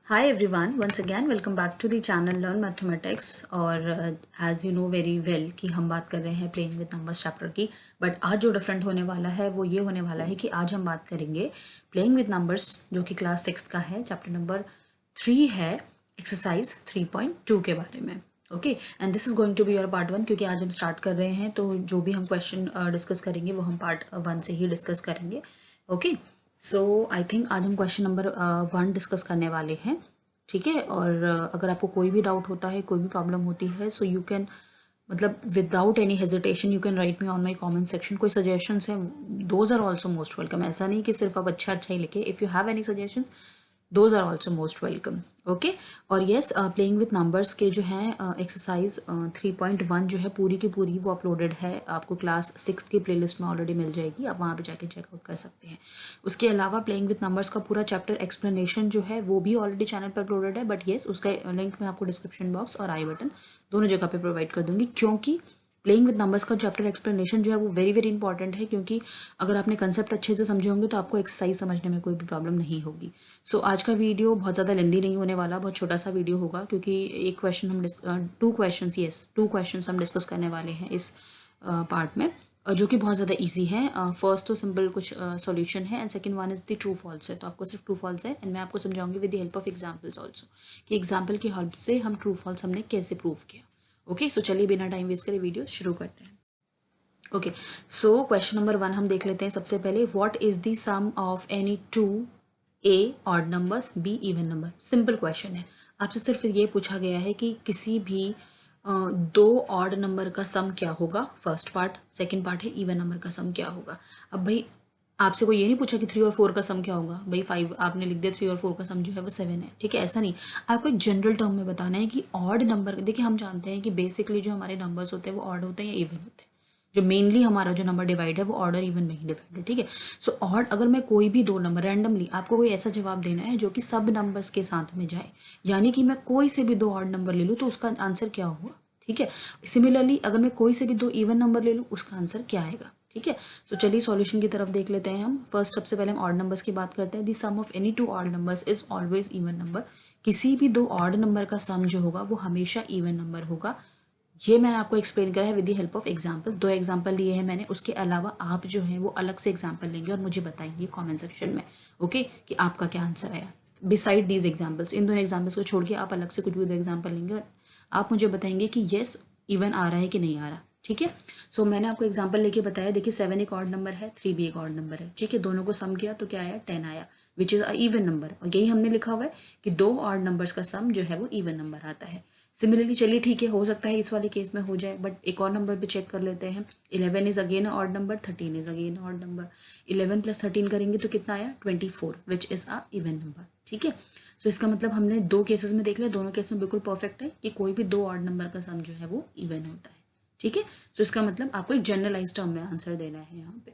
Hi everyone, once again welcome back to the channel Learn Mathematics और as you know very well कि हम बात कर रहे हैं प्लेइंग विद नंबर्स चैप्टर की। बट आज जो डिफरेंट होने वाला है वो ये होने वाला है कि आज हम बात करेंगे प्लेइंग विद नंबर्स जो कि क्लास 6 का है, चैप्टर नंबर 3 है, एक्सरसाइज 3.2 के बारे में। Okay, and this is going to be your part 1 क्योंकि आज हम स्टार्ट कर रहे हैं तो जो भी हम क्वेश्चन डिस्कस करेंगे वो हम पार्ट 1 से ही डिस्कस करेंगे। ओके, सो आई थिंक आज हम क्वेश्चन नंबर 1 डिस्कस करने वाले हैं। ठीक है, और अगर आपको कोई भी डाउट होता है, कोई भी प्रॉब्लम होती है, सो यू कैन मतलब without any hesitation you can write me on my comment section. कोई सजेशंस हैं, those are also most welcome. ऐसा नहीं कि सिर्फ आप अच्छा ही लिखे। If you have any suggestions those are also most welcome. Okay, और येस, प्लेइंग विथ नंबर्स के जो हैं एक्सरसाइज 3.1 जो है पूरी की पूरी वो अपलोडेड है, आपको क्लास 6 की प्लेलिस्ट में ऑलरेडी मिल जाएगी, आप वहाँ पे जाके चेकआउट कर सकते हैं। उसके अलावा प्लेइंग विथ नंबर्स का पूरा चैप्टर एक्सप्लेनेशन जो है वो भी ऑलरेडी चैनल पर अपलोडेड है, बट येस उसका लिंक मैं आपको डिस्क्रिप्शन बॉक्स और आई बटन दोनों जगह पे प्रोवाइड कर दूंगी, क्योंकि प्लेइंग विद नंबर्स का चैप्टर एक्सप्लेनेशन जो है वो वेरी वेरी इंपॉर्टेंट है, क्योंकि अगर आपने कंसेप्ट अच्छे से समझे होंगे तो आपको एक्सरसाइज समझने में कोई भी प्रॉब्लम नहीं होगी। सो आज का वीडियो बहुत ज़्यादा लेंदी नहीं होने वाला, बहुत छोटा सा वीडियो होगा, क्योंकि एक क्वेश्चन हम टू क्वेश्चन हम डिस्कस करने वाले हैं इस पार्ट में, जो कि बहुत ज़्यादा इजी है। फर्स्ट तो सिंपल कुछ सॉल्यूशन है and second one is the true false है, तो आपको सिर्फ ट्रू फॉल्स है एंड मैं आपको समझाऊंगी with the help of examples also कि एग्जांपल की हेल्प से हम ट्रू फॉल्स हमने कैसे प्रूव किया। ओके, सो चलिए बिना टाइम वेस्ट करे वीडियो शुरू करते हैं। ओके, सो क्वेश्चन नंबर 1 हम देख लेते हैं सबसे पहले। What is the sum of any two a odd numbers be even number. Simple question है, आपसे सिर्फ ये पूछा गया है कि किसी भी दो ऑड नंबर का सम क्या होगा, फर्स्ट पार्ट। सेकंड पार्ट है इवन नंबर का सम क्या होगा। अब भाई आपसे कोई ये नहीं पूछा कि 3 और 4 का सम क्या होगा, भाई 5 आपने लिख दिया, 3 और 4 का सम जो है वो 7 है। ठीक है, ऐसा नहीं, आपको एक जनरल टर्म में बताना है कि ऑड नंबर। देखिए हम जानते हैं कि बेसिकली जो हमारे नंबर्स होते हैं वो ऑड होते हैं या इवन होते हैं। जो मेनली हमारा जो नंबर डिवाइड है वो ऑड और इवन में ही डिवाइड है। ठीक है, सो ऑड अगर मैं कोई भी दो नंबर रैंडमली, आपको कोई ऐसा जवाब देना है जो कि सब नंबर्स के साथ में जाए, यानी कि मैं कोई से भी दो ऑड नंबर ले लूँ तो उसका आंसर क्या होगा। ठीक है, सिमिलरली अगर मैं कोई से भी दो इवन नंबर ले लूँ उसका आंसर क्या आएगा। ठीक है, सो चलिए सॉल्यूशन की तरफ देख लेते हैं हम। फर्स्ट सबसे पहले हम ऑड नंबर्स की बात करते हैं। The sum of any two odd numbers is always even number. किसी भी दो ऑड नंबर का सम जो होगा वो हमेशा इवन नंबर होगा। ये मैंने आपको एक्सप्लेन करा है with the help of example. दो एग्जांपल लिए हैं मैंने, उसके अलावा आप जो है वो अलग से एग्जांपल लेंगे और मुझे बताएंगे कमेंट सेक्शन में। ओके, कि आपका क्या आंसर आया बिसाइड दीज एग्जांपल्स। इन दोनों एग्जांपल्स को छोड़ के आप अलग से कुछ भी दो एग्जांपल लेंगे और आप मुझे बताएंगे कि येस इवन आ रहा है कि नहीं आ रहा। ठीक है, सो मैंने आपको एग्जांपल लेके बताया। देखिए 7 एक ऑड नंबर है, 3 भी एक ऑड नंबर है। ठीक है, दोनों को सम किया तो क्या आया, 10 आया, which is a even number. और यही हमने लिखा हुआ है कि दो ऑड नंबर्स का सम जो है वो इवन नंबर आता है। सिमिलरली चलिए ठीक है, हो सकता है इस वाले केस में हो जाए, बट एक और नंबर पे चेक कर लेते हैं। 11 is again odd number, 13 is again odd number. 11 plus 13 करेंगे तो कितना आया, 24, which is a even number. ठीक है, सो इसका मतलब हमने दो केसेस में देख लिया, दोनों केस में बिल्कुल परफेक्ट है कि कोई भी दो ऑड नंबर का सम जो है वो इवन होता है। ठीक है, सो इसका मतलब आपको एक जनरलाइज टर्म में आंसर देना है यहाँ पे।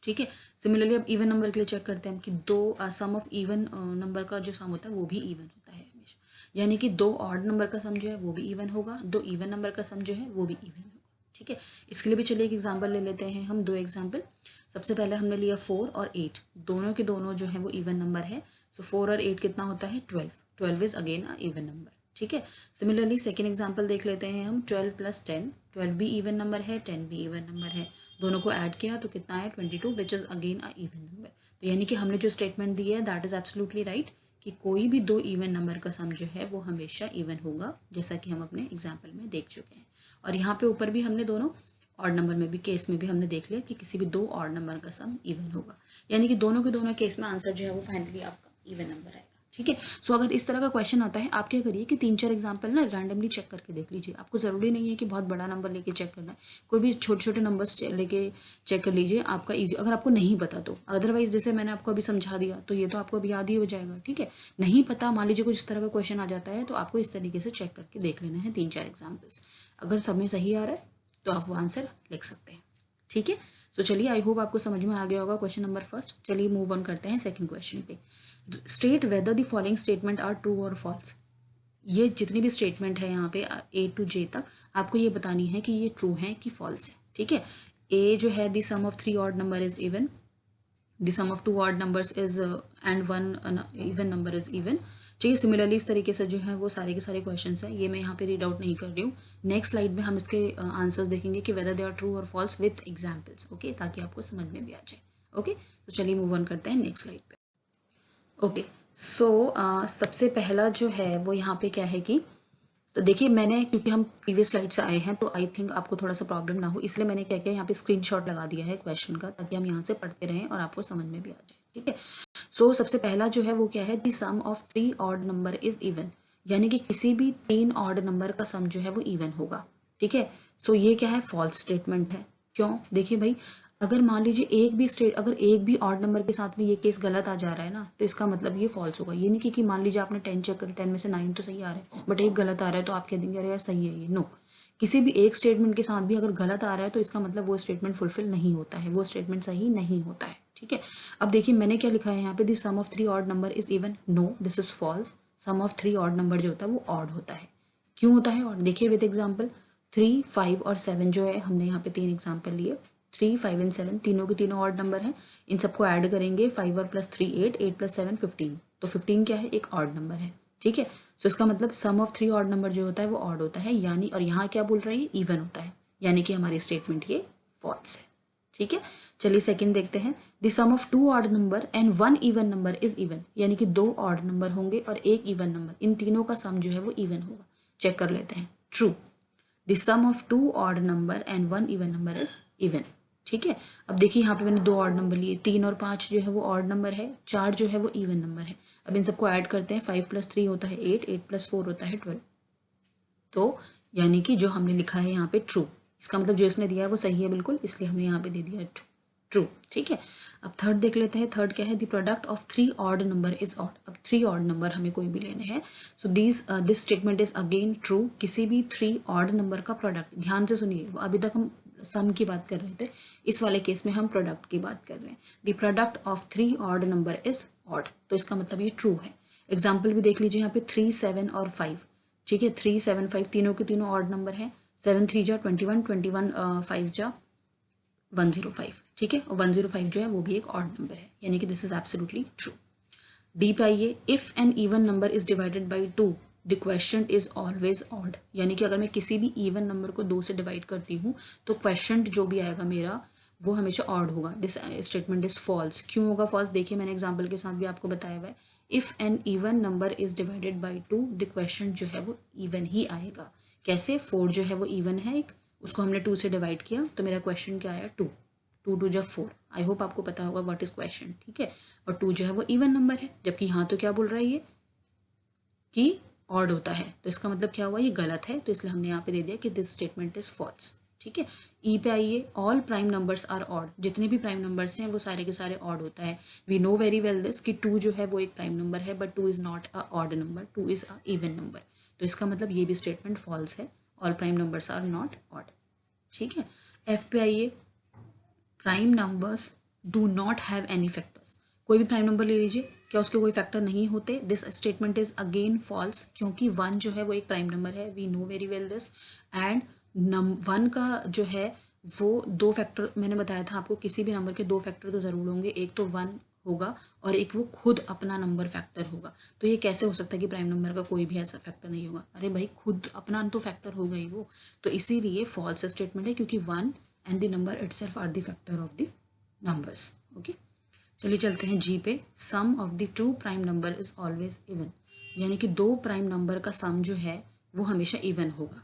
ठीक है, सिमिलरली अब इवन नंबर के लिए चेक करते हैं हम कि दो सम ऑफ इवन नंबर का जो सम होता है वो भी इवन होता है हमेशा, यानी कि दो ऑड नंबर का सम जो है वो भी इवन होगा, दो इवन नंबर का सम जो है वो भी इवन होगा। ठीक है, इसके लिए भी चलिए एक एग्जांपल ले लेते हैं हम, दो एग्जांपल। सबसे पहले हमने लिया 4 और 8, दोनों के दोनों जो है वो इवन नंबर है। सो 4 और 8 कितना होता है, 12। 12 is again a even number. ठीक है, सिमिलरली सेकेंड एग्जाम्पल देख लेते हैं हम, 12 प्लस 10। 12 भी इवन नंबर है, 10 भी इवन नंबर है, दोनों को ऐड किया तो कितना आया, 22, which is again a even number. तो यानी कि हमने जो स्टेटमेंट दी है दैट इज एब्सोल्युटली राइट कि कोई भी दो इवन नंबर का सम जो है वो हमेशा इवन होगा, जैसा कि हम अपने एग्जाम्पल में देख चुके हैं। और यहाँ पे ऊपर भी हमने दोनों ऑड नंबर में भी केस में भी हमने देख लिया कि किसी भी दो ऑड नंबर का सम इवन होगा, यानी कि दोनों के दोनों केस में आंसर जो है वो फाइनली आपका इवन नंबर आएगा। ठीक है, सो अगर इस तरह का क्वेश्चन आता है, आप क्या करिए कि 3-4 एग्जाम्पल ना रैंडमली चेक करके देख लीजिए। आपको ज़रूरी नहीं है कि बहुत बड़ा नंबर लेके चेक करना है, कोई भी छोटे छोटे नंबर्स लेके चेक कर लीजिए, आपका ईजी। अगर आपको नहीं पता तो अदरवाइज जैसे मैंने आपको अभी समझा दिया तो ये तो आपको अभी याद ही हो जाएगा। ठीक है, नहीं पता, मान लीजिए कुछ इस तरह का क्वेश्चन आ जाता है तो आपको इस तरीके से चेक करके देख लेना है 3-4 एग्जाम्पल्स। अगर सब में सही आ रहा है तो आप वो आंसर लिख सकते हैं। ठीक है, सो चलिए आई होप आपको समझ में आ गया होगा क्वेश्चन नंबर फर्स्ट। चलिए मूव ऑन करते हैं सेकंड क्वेश्चन पे। State whether the following statement are true और फॉल्स। ये जितनी भी स्टेटमेंट है यहाँ पे ए टू जे तक आपको ये बतानी है कि ये ट्रू है कि फॉल्स है। ठीक है, ए जो है the sum of 3 odd number is even, the sum of two odd numbers is and one even number is even, ठीक है। सिमिलरली इस तरीके से जो है वो सारे के सारे क्वेश्चन हैं, ये मैं यहाँ पे रीड आउट नहीं कर रही हूँ। नेक्स्ट स्लाइड में हम इसके आंसर्स देखेंगे कि वेदर दे आर ट्रू और फॉल्स विथ एग्जाम्पल्स, ओके, ताकि आपको समझ में भी आ जाए। ओके, तो चलिए मूव ऑन करते हैं नेक्स्ट स्लाइड पे। ओके, सो सबसे पहला जो है वो यहाँ पे क्या है कि तो देखिए मैंने, क्योंकि हम प्रीवियस स्लाइड से आए हैं तो आई थिंक आपको थोड़ा सा प्रॉब्लम ना हो, इसलिए मैंने क्या किया यहाँ पे स्क्रीनशॉट लगा दिया है क्वेश्चन का, ताकि हम यहाँ से पढ़ते रहें और आपको समझ में भी आ जाए। ठीक है, सो सबसे पहला जो है वो क्या है, the sum of 3 odd number is even, यानी कि किसी भी 3 ऑड नंबर का सम जो है वो इवन होगा। ठीक है, सो ये क्या है, फॉल्स स्टेटमेंट है। क्यों, देखिए भाई, अगर मान लीजिए अगर एक भी ऑड नंबर के साथ में ये केस गलत आ जा रहा है ना, तो इसका मतलब ये फॉल्स होगा। ये नहीं कि मान लीजिए आपने 10 चेक करा, 10 में से 9 तो सही आ रहा है बट एक गलत आ रहा है, तो आप कह देंगे अरे यार सही है ये। नो, किसी भी एक स्टेटमेंट के साथ भी अगर गलत आ रहा है तो इसका मतलब वो स्टेटमेंट फुलफिल नहीं होता है, वो स्टेटमेंट सही नहीं होता है। ठीक है, अब देखिए मैंने क्या लिखा है यहाँ पे, the sum of 3 odd number is even. No, this is false. Sum of 3 odd number जो होता है वो ऑड होता है। क्यों होता है ऑड, देखिए विद एग्जाम्पल, 3, 5 और 7 जो है, हमने यहाँ पे 3 एग्जाम्पल लिए। 3, 5 एंड 7 तीनों के तीनों ऑड नंबर हैं। इन सबको ऐड करेंगे, 5 और प्लस 3 8, 8 प्लस 7 15, तो 15 क्या है, एक ऑड नंबर है। ठीक है, सो इसका मतलब सम ऑफ 3 ऑड नंबर जो होता है वो ऑड होता है, यानी, और यहाँ क्या बोल रहा है, इवन होता है, यानी कि हमारी स्टेटमेंट ये फॉल्स है। ठीक है, चलिए सेकंड देखते हैं, the sum of 2 odd number and 1 even number is even, यानी कि 2 ऑड नंबर होंगे और एक इवन नंबर, इन तीनों का सम जो है वो इवन होगा। चेक कर लेते हैं, true. The sum of 2 odd number and 1 even number is even. ठीक है, अब देखिए यहाँ पे मैंने 2 ऑड नंबर लिए, 3 और 5 जो है वो ऑड नंबर है, 4 जो है वो इवन नंबर है। अब इन सबको ऐड करते हैं, 5 प्लस 3 होता है 8, 8 प्लस 4 होता है 12, तो यानी कि जो हमने लिखा है यहाँ पे ट्रू, इसका मतलब जो इसने दिया है वो सही है बिल्कुल, इसलिए हमने यहाँ पे दे दिया ट्रू। ठीक है, अब थर्ड देख लेते हैं। थर्ड क्या है, the product of 3 odd number is odd. अब 3 ऑड नंबर हमें कोई भी लेने हैं, so this statement is again true. किसी भी 3 ऑड नंबर का प्रोडक्ट, ध्यान से सुनिए, अभी तक हम सम की बात कर रहे थे, इस वाले केस में हम प्रोडक्ट की बात कर रहे हैं। The product of 3 odd number is odd, तो इसका मतलब ये ट्रू है। एग्जाम्पल भी देख लीजिए यहाँ पे, 3, 7 और 5। ठीक है, 3, 7, 5 तीनों के तीनों ऑड नंबर है। 7 3 जा 21, 21 5 जा 105। ठीक है, और 105 जो है वो भी एक ऑड नंबर है, यानी कि this is absolutely true. D पे आइए, if an even number is divided by 2 the question is always odd, यानी कि अगर मैं किसी भी इवन नंबर को 2 से डिवाइड करती हूँ तो क्वेश्चन जो भी आएगा मेरा वो हमेशा ऑड होगा। This statement is false. क्यों होगा फॉल्स, देखिए मैंने एग्जाम्पल के साथ भी आपको बताया हुआ है। If an even number is divided by 2 the question जो है वो इवन ही आएगा। कैसे, 4 जो है वो इवन है एक, उसको हमने 2 से डिवाइड किया तो मेरा क्वेश्चन क्या आया, 2, 2 2 जब 4। आई होप आपको पता होगा व्हाट इज क्वेश्चन। ठीक है, और 2 जो है वो इवन नंबर है, जबकि यहाँ तो क्या बोल रहा है ये कि ऑड होता है, तो इसका मतलब क्या हुआ, ये गलत है, तो इसलिए हमने यहाँ पे दे दिया कि दिस स्टेटमेंट इज फॉल्स। ठीक है, ई पे आइए, all prime numbers are odd, जितने भी प्राइम नंबर्स हैं वो सारे के सारे ऑड होता है। We know very well this कि 2 जो है वो एक प्राइम नंबर है, but 2 is not a odd number, 2 is a even number, तो इसका मतलब ये भी स्टेटमेंट फॉल्स है, all prime numbers are not odd. ठीक है, एफ पे आइए, prime numbers do not have any factors, कोई भी प्राइम नंबर ले लीजिए, क्या उसके कोई फैक्टर नहीं होते। This statement is again false, क्योंकि 1 जो है वो एक प्राइम नंबर है, we know very well this, and 1 का जो है वो 2 फैक्टर, मैंने बताया था आपको, किसी भी नंबर के 2 फैक्टर तो ज़रूर होंगे, एक तो 1 होगा और एक वो खुद अपना नंबर फैक्टर होगा। तो ये कैसे हो सकता है कि प्राइम नंबर का कोई भी ऐसा फैक्टर नहीं होगा, अरे भाई खुद अपना तो फैक्टर होगा ही वो, तो इसीलिए फॉल्स स्टेटमेंट है, क्योंकि 1 and the number itself are the factor of the numbers. Okay, चलिए चलते हैं जी पे, sum of the 2 prime number is always even, यानी कि 2 प्राइम नंबर का सम जो है वो हमेशा इवन होगा।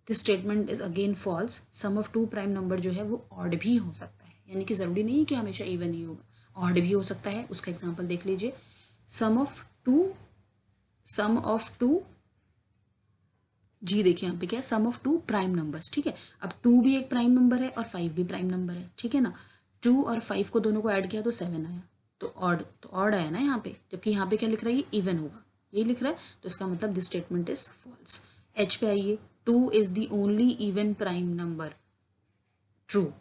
This statement is again false, sum of 2 prime number जो है वो ऑड भी हो सकता है, यानी कि ज़रूरी नहीं कि हमेशा इवन ही होगा, ऑड भी हो सकता है। उसका एग्जाम्पल देख लीजिए, सम ऑफ टू जी, देखिए यहाँ पे क्या है, सम ऑफ 2 प्राइम नंबर्स। ठीक है, अब 2 भी एक प्राइम नंबर है और 5 भी प्राइम नंबर है, ठीक है ना, 2 और 5 को दोनों को ऐड किया तो 7 आया, तो ऑड आया ना यहाँ पे, जबकि यहाँ पे क्या लिख रहा है, ये इवन होगा, ये लिख रहा है, तो इसका मतलब this statement is false. H पे आइए, 2 is the only even prime number, true.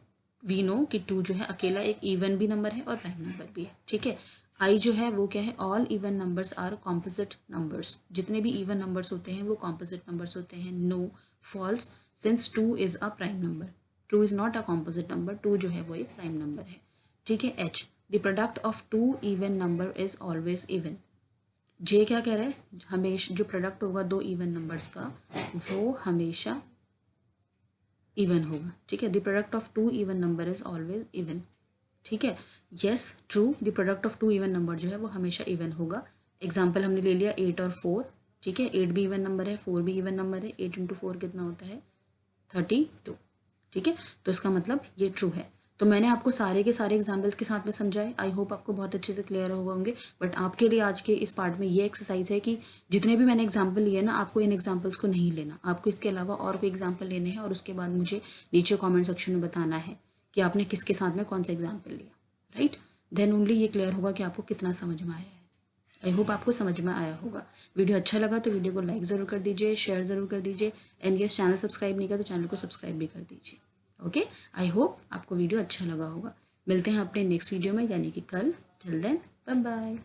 We know कि 2 जो है अकेला एक इवन भी नंबर है और प्राइम नंबर भी है। ठीक है, आई जो है वो क्या है, all even numbers are composite numbers, जितने भी इवन नंबर्स होते हैं वो कॉम्पोजिट नंबर्स होते हैं। No, false, since 2 is a prime number, 2 is not a composite number, 2 जो है वो एक प्राइम नंबर है। ठीक है, H, the product of 2 even number is always even, J क्या कह रहा है, हमेशा जो प्रोडक्ट होगा दो इवन नंबर्स का वो हमेशा इवन होगा, ठीक है। The product of two even number is always even, ठीक है। Yes true, the product of two even number जो है वो हमेशा इवन होगा। एग्जाम्पल हमने ले लिया 8 और 4, ठीक है। 8 भी इवन नंबर है, 4 भी इवन नंबर है। 8 इंटू 4 कितना होता है 32, ठीक है। तो इसका मतलब ये ट्रू है। तो मैंने आपको सारे के सारे एग्जाम्पल्स के साथ में समझाए, आई होप आपको बहुत अच्छे से क्लियर हो होंगे। बट आपके लिए आज के इस पार्ट में ये एक्सरसाइज है कि जितने भी मैंने एग्जाम्पल लिए ना, आपको इन एग्जाम्पल्स को नहीं लेना, आपको इसके अलावा और कोई एग्जाम्पल लेने हैं और उसके बाद मुझे नीचे कॉमेंट सेक्शन में बताना है कि आपने किसके साथ में कौन सा एग्जाम्पल लिया, राइट। देन ओनली ये क्लियर होगा कि आपको कितना समझ में आया है। आई होप आपको समझ में आया होगा। वीडियो अच्छा लगा तो वीडियो को लाइक ज़रूर कर दीजिए, शेयर ज़रूर कर दीजिए, एंड यस चैनल सब्सक्राइब नहीं किया तो चैनल को सब्सक्राइब भी कर दीजिए। ओके, आई होप आपको वीडियो अच्छा लगा होगा। मिलते हैं अपने नेक्स्ट वीडियो में, यानी कि कल। Till then bye bye.